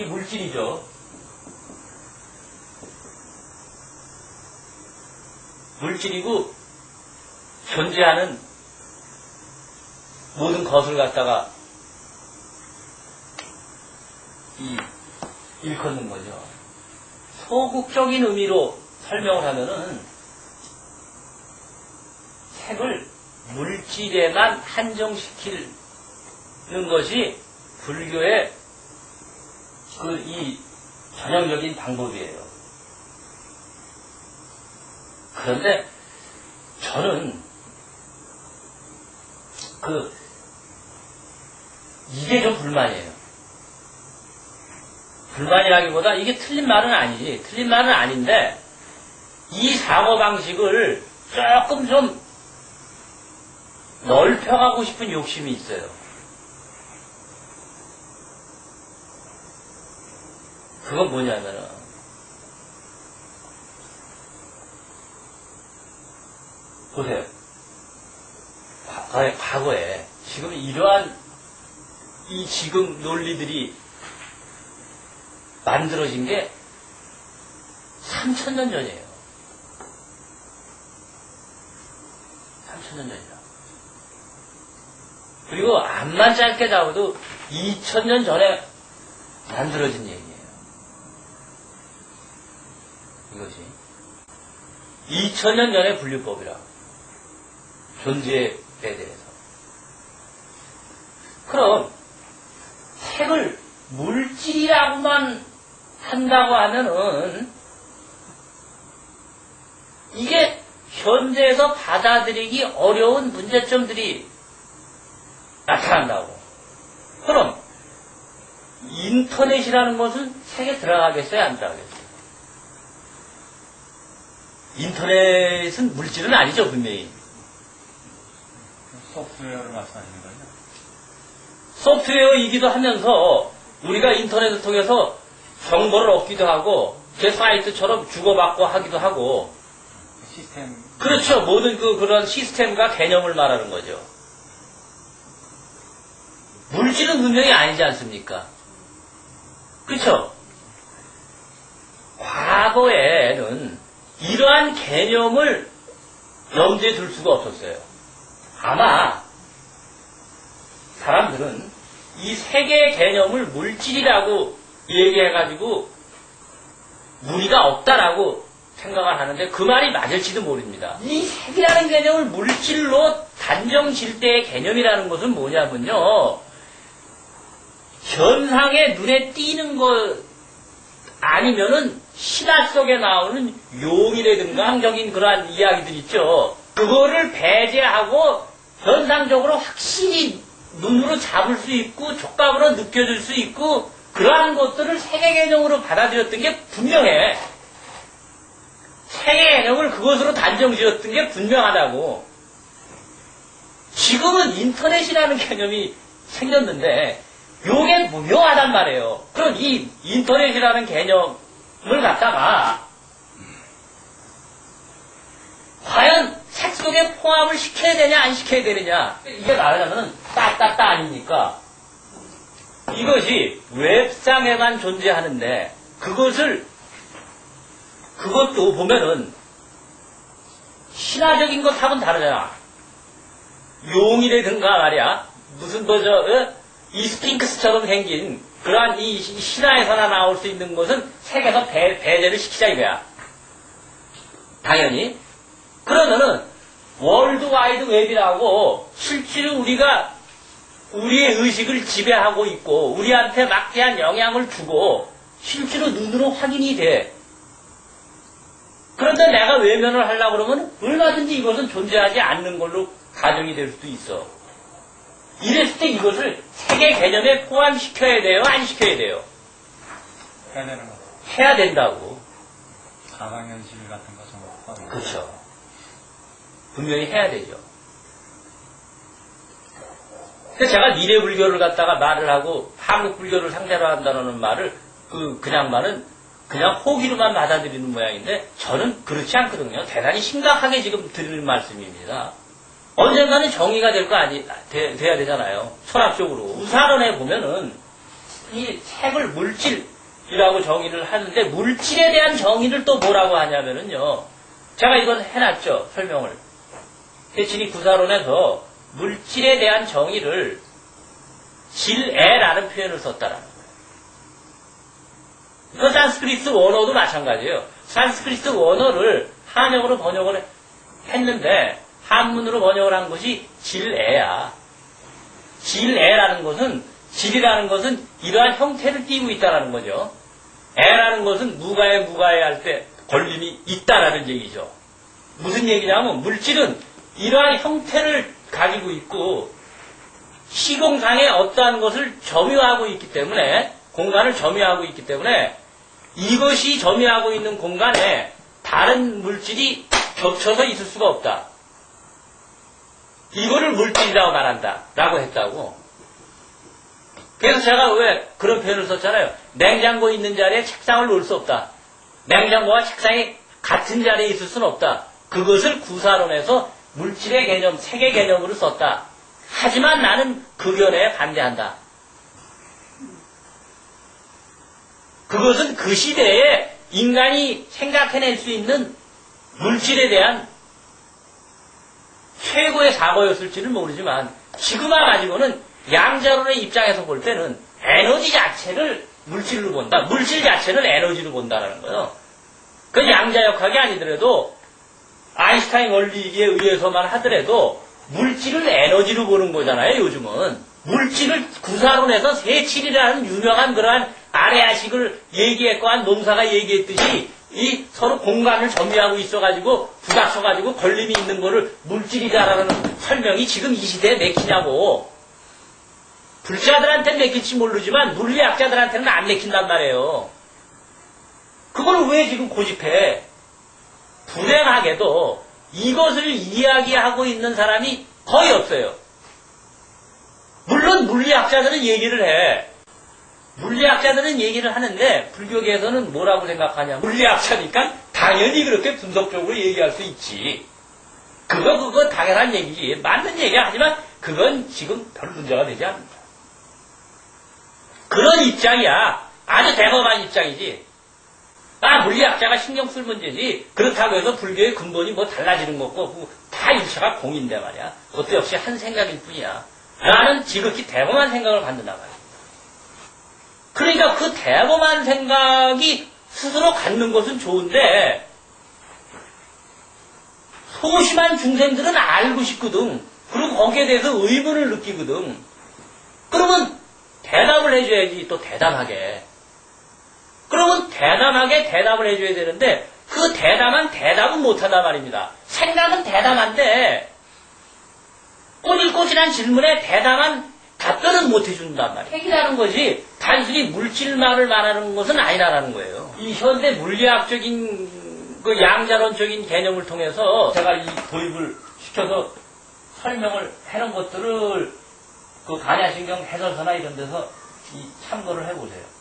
이 물질이죠. 물질이고 존재하는 모든 것을 갖다가 일컫는 거죠. 소극적인 의미로 설명을 하면은 색을 물질에만 한정시키는 것이 불교의 이 전형적인 방법이에요. 그런데 저는 이게 좀 불만이에요. 불만이라기보다 이게 틀린 말은 아니지. 틀린 말은 아닌데 이 사고방식을 조금 좀 넓혀가고 싶은 욕심이 있어요. 그건 뭐냐면은 보세요. 과거에 지금 이러한 이 지금 논리들이 만들어진 게 3000년 전이에요. 3000년 전이라. 그리고 암만 짧게 잡아도 2000년 전에 만들어진 얘기예요. 이것이 2000년 전의 분류법이라. 존재에 대해서. 그럼 색을 물질이라고만 한다고 하면은 이게 현재에서 받아들이기 어려운 문제점들이 나타난다고. 그럼 인터넷이라는 것은 색에 들어가겠어요? 안 들어가겠어요? 인터넷은 물질은 아니죠, 분명히. 소프트웨어를 말씀하시는 거죠? 소프트웨어이기도 하면서 우리가 인터넷을 통해서 정보를 얻기도 하고 제 사이트처럼 주고받고 하기도 하고 시스템. 그렇죠. 모든 그런 시스템과 개념을 말하는 거죠. 물질은 분명히 아니지 않습니까? 그렇죠. 과거에는 이러한 개념을 염두에 둘 수가 없었어요. 아마 사람들은 이 세계의 개념을 물질이라고 얘기해가지고 무리가 없다라고 생각을 하는데 그 말이 맞을지도 모릅니다. 이 색이라는 개념을 물질로 단정 질 때의 개념이라는 것은 뭐냐면요. 현상에 눈에 띄는 것 아니면은 신화 속에 나오는 용이라든가 항적인 그러한 이야기들 있죠. 그거를 배제하고 현상적으로 확실히 눈으로 잡을 수 있고 촉감으로 느껴질 수 있고 그러한 것들을 세계 개념으로 받아들였던 게 분명해. 세계 개념을 그것으로 단정 지었던 게 분명하다고. 지금은 인터넷이라는 개념이 생겼는데 요게 묘하단 말이에요. 그럼 이 인터넷이라는 개념을 갖다가 과연 색 속에 포함을 시켜야 되냐 안 시켜야 되느냐 이게 말하자면 따따따 아닙니까? 이것이 웹상에만 존재하는데 그것도 보면은 신화적인 것하고는 다르잖아. 용이라든가 말이야 무슨 이 스핑크스처럼 생긴 그러한 이 신화에서나 나올 수 있는 것은 색에서 배제를 시키자 이거야. 당연히. 그러면은 월드와이드 웹이라고 실제로 우리가 우리의 의식을 지배하고 있고 우리한테 막대한 영향을 주고 실제로 눈으로 확인이 돼. 그런데 내가 외면을 하려고 그러면 얼마든지 이것은 존재하지 않는 걸로 가정이 될 수도 있어. 이랬을 때 이것을 세계 개념에 포함시켜야 돼요? 안 시켜야 돼요? 해야 되는 거. 해야 된다고. 가상현실 같은 거 좀 포함. 그렇죠. 분명히 해야 되죠. 그래서 제가 미래불교를 갖다가 말을 하고 한국불교를 상대로 한다는 말을 그냥 호기로만 받아들이는 모양인데 저는 그렇지 않거든요. 대단히 심각하게 지금 드리는 말씀입니다. 언젠가는 정의가 될 거 돼야 되잖아요. 철학적으로. 우사론에 보면은 이 책을 물질이라고 정의를 하는데 물질에 대한 정의를 또 뭐라고 하냐면은요. 제가 이건 해놨죠. 설명을. 진이 구사론에서 물질에 대한 정의를 질에라는 표현을 썼다라는 거예요. 그 산스크리트 원어도 마찬가지예요. 산스크리트 원어를 한역으로 번역을 했는데 한문으로 번역을 한 것이 질에야. 질에라는 것은 질이라는 것은 이러한 형태를 띠고 있다라는 거죠. 에라는 것은 무가에 할 때 걸림이 있다라는 얘기죠. 무슨 얘기냐면 물질은 이러한 형태를 가지고 있고 시공상에 어떠한 것을 점유하고 있기 때문에 공간을 점유하고 있기 때문에 이것이 점유하고 있는 공간에 다른 물질이 겹쳐서 있을 수가 없다. 이거를 물질이라고 말한다 라고 했다고. 그래서 제가 왜 그런 표현을 썼잖아요. 냉장고 있는 자리에 책상을 놓을 수 없다. 냉장고와 책상이 같은 자리에 있을 수는 없다. 그것을 구사론에서 물질의 개념, 색의 개념으로 썼다. 하지만 나는 그 견해에 반대한다. 그것은 그 시대에 인간이 생각해낼 수 있는 물질에 대한 최고의 사고였을지는 모르지만 지금 와가지고는 양자론의 입장에서 볼 때는 에너지 자체를 물질로 본다. 물질 자체를 에너지로 본다는 거예요. 그 양자역학이 아니더라도 아인슈타인 원리에 의해서만 하더라도 물질을 에너지로 보는 거잖아요. 요즘은. 물질을 구사론에서 세칠이라는 유명한 그러한 아래아식을 얘기했고 한 농사가 얘기했듯이 이 서로 공간을 점유하고 있어가지고 부닥쳐가지고 걸림이 있는 거를 물질이다라는 설명이 지금 이 시대에 맥히냐고. 불자들한테는 맥힐지 모르지만 물리학자들한테는 안 맥힌단 말이에요. 그걸 왜 지금 고집해? 불행하게도 이것을 이야기하고 있는 사람이 거의 없어요. 물론 물리학자들은 얘기를 해. 물리학자들은 얘기를 하는데 불교계에서는 뭐라고 생각하냐. 물리학자니까 당연히 그렇게 분석적으로 얘기할 수 있지. 그거 당연한 얘기지. 맞는 얘기야. 하지만 그건 지금 별 문제가 되지 않는다. 그런 입장이야. 아주 대범한 입장이지. 물리학자가 신경 쓸 문제지. 그렇다고 해서 불교의 근본이 뭐 달라지는 것고 없고 다 일체가 공인데 말이야. 그것도 역시 한 생각일 뿐이야. 나는 지극히 대범한 생각을 갖는다 말이야. 그러니까 그 대범한 생각이 스스로 갖는 것은 좋은데 소심한 중생들은 알고 싶거든. 그리고 거기에 대해서 의문을 느끼거든. 그러면 대답을 해줘야지. 또 대담하게. 그러면 대담하게 대답을 해줘야 되는데 그 대담은 못한단 말입니다. 생각은 대담한데 꼬질꼬질한 질문에 대담한 답변은 못해준단 말이에요. 핵이라는 것이 단순히 물질만을 말하는 것은 아니라는 거예요. 이 현대 물리학적인 그 양자론적인 개념을 통해서 제가 이 도입을 시켜서 설명을 해놓은 것들을 그 간야신경 해설서나 이런 데서 참고를 해보세요.